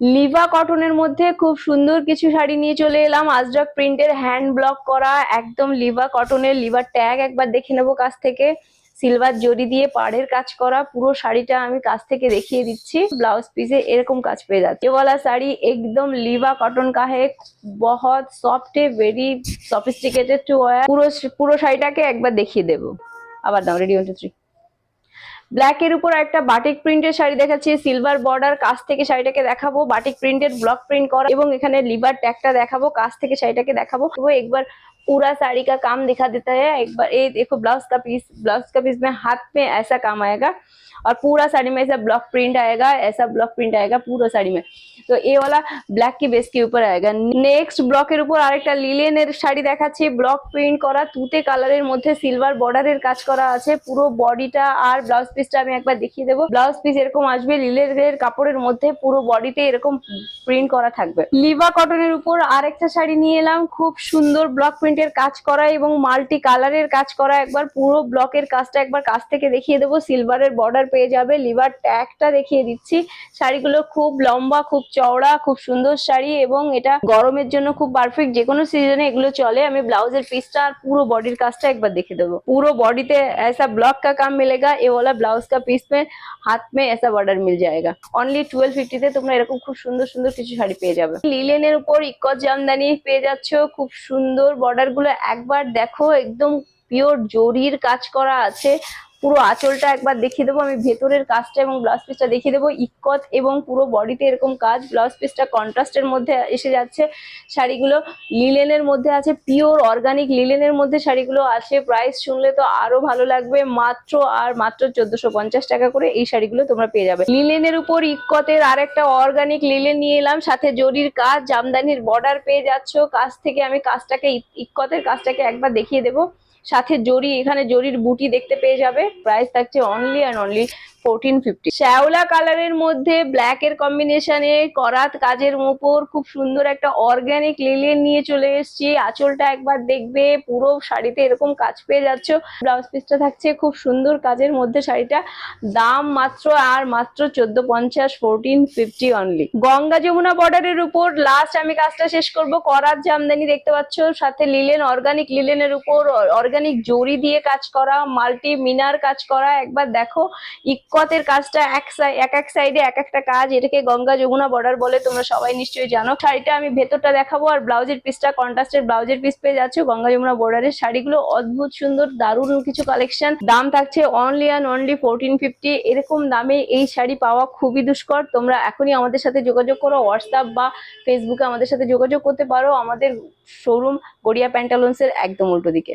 Liva কটনের মধ্যে খুব সুন্দর কিছু শাড়ি নিয়ে চলে এলাম। আজরক প্রিন্টের হ্যান্ড ব্লক করা একদম লিভা কটনের। লিভার ট্যাগ একবার দেখে নেবো কাছ থেকে। সিলভার জরি দিয়ে পাড়ের কাজ করা পুরো শাড়িটা আমি কাছ থেকে দেখিয়ে দিচ্ছি। ব্লাউজ পিসে এরকম কাজ পেয়ে যাচ্ছে। ये वाला साड़ी एकदम लीवा कॉटन का है, बहुत सॉफ्ट है, वेरी सॉफिस्टिकेटेड टू वेयर। পুরো শাড়িটাকে একবার দেখিয়ে দেবো। আবার দাও, রেডি 1 2 3। ব্ল্যাক এর উপর একটা বাটিক প্রিন্টের শাড়ি দেখাচ্ছি, সিলভার বর্ডার। কাছ থেকে শাড়িটাকে দেখাবো, বাটিক প্রিন্টেড ব্লক প্রিন্ট করা এবং এখানে লিভার ট্যাগটা দেখাবো। কাছ থেকে শাড়িটাকে দেখাবো। वो एक बार पूरा साड़ी का काम दिखा देता है। एक बार ये देखो ब्लाउज का पीस में हाथ में ऐसा काम आएगा और पूरा साड़ी में ऐसा ब्लॉक प्रिंट आएगा, ऐसा ब्लॉक प्रिंट आएगा पूरा साड़ी में। तो ये वाला ब्लैक की बेस के ऊपर आएगा। नेक्स्ट ব্লকের উপর আরেকটা লিলেনের শাড়ি দেখাচ্ছি, ব্লক প্রিন্ট করা তুতে কালারের মধ্যে সিলভার বর্ডারের কাজ করা আছে। পুরো বডিটা আর ব্লাউজ পিসটা আমি একবার দেখিয়ে দেবো। ব্লাউজ পিস এরকম আসবে লিলেনের কাপড়ের মধ্যে, পুরো বডিতে এরকম প্রিন্ট করা থাকবে। লিভা কটনের উপর আরেকটা শাড়ি নিয়ে এলাম, খুব সুন্দর ব্লক প্রিন্টের কাজ করা এবং মাল্টি কালারের কাজ করা। একবার পুরো ব্লকের কাজটা একবার কাছ থেকে দেখিয়ে দেবো। সিলভারের বর্ডার পেয়ে যাবে, লিভার ট্যাগটা দেখিয়ে দিচ্ছি। শাড়িগুলো খুব লম্বা, খুব চওড়া, খুব সুন্দর শাড়ি এবং এটা গরমের জন্য খুব পারফেক্ট। যে কোনো সিজনে এগুলো চলে। আমি ব্লাউজের পিসটা আর পুরো বডির কাজটা একবার দেখে দেবো। পুরো বডিতে ऐसा ब्लॉक का काम मिलेगा। ये वाला ब्लाउज का पीस में हाथ में ऐसा बॉर्डर मिल जाएगा। অনলি 1250 তে তোমরা এরকম খুব সুন্দর সুন্দর কিছু শাড়ি পেয়ে যাবে। লিলেনের উপর ইকত জামদানি পেয়ে যাচ্ছ, খুব সুন্দর। বর্ডার গুলো একবার দেখো, একদম পিওর জরির কাজ করা আছে। পুরো আঁচলটা একবার দেখিয়ে দেবো আমি, ভেতরের কাজটা এবং ব্লাউজ পিসটা দেখিয়ে দেবো। ইকত এবং পুরো বডিতে এরকম কাজ। ব্লাউজ পিসটা কন্ট্রাস্টের মধ্যে এসে যাচ্ছে। শাড়িগুলো লিলেনের মধ্যে আছে, পিওর অর্গানিক লিলেনের মধ্যে শাড়িগুলো আছে। প্রাইস শুনলে তো আরো ভালো লাগবে, মাত্র আর মাত্র 1450 টাকা করে এই শাড়িগুলো তোমরা পেয়ে যাবে। লিলেনের উপর ইকতের আরেকটা অর্গানিক লিলেন নিয়ে এলাম, সাথে জরির কাজ, জামদানির বর্ডার পেয়ে যাচ্ছ। কাছ থেকে আমি কাজটাকে ইকতের কাজটাকে একবার দেখিয়ে দেবো। সাথে জরি, এখানে জরির বুটি দেখতে পেয়ে যাবে। প্রাইস থাকছে অনলি অ্যান্ড অনলি 1450। শ্যাওলা কালারের মধ্যে ব্ল্যাক এর কম্বিনেশনে করাত কাজের উপর খুব সুন্দর একটা অর্গানিক লিলেন নিয়ে চলে এসেছি। আঁচলটা একবার দেখবে, পুরো শাড়িতে এরকম কাজ পেয়ে যাচ্ছ। ব্লাউজ পিসটা থাকছে খুব সুন্দর কাজের মধ্যে। শাড়িটা দাম মাত্র আর মাত্র 1450, 1450 অনলি। গঙ্গা যমুনা বর্ডারের উপর লাস্ট আমি কাজটা শেষ করব। করাত জামদানি দেখতে পাচ্ছ, সাথে লিলেন, অর্গানিক লিলেনের উপর অর্গানিক জরি দিয়ে কাজ করা, মাল্টি মিনার কাজ করা। একবার দেখো ইকতের কাজটা এক এক সাইডে এক একটা কাজ। এটাকে গঙ্গা যমুনা বর্ডার বলে, তোমরা সবাই নিশ্চয়ই জানো। শাড়িটা আমি ভেতরটা দেখাবো আর ব্লাউজের পিসটা কন্ট্রাস্টের ব্লাউজের পিস পেয়ে যাচ্ছ। গঙ্গা যমুনা বর্ডারের শাড়িগুলো অদ্ভুত সুন্দর, দারুণ কিছু কালেকশন। দাম থাকছে অনলি অ্যান্ড অনলি 1450। এরকম দামে এই শাড়ি পাওয়া খুবই দুষ্কর। তোমরা এখনই আমাদের সাথে যোগাযোগ করো, হোয়াটসঅ্যাপ বা ফেসবুকে আমাদের সাথে যোগাযোগ করতে পারো। আমাদের শোরুম গড়িয়া প্যান্টালুন্সের একদম উল্টো দিকে।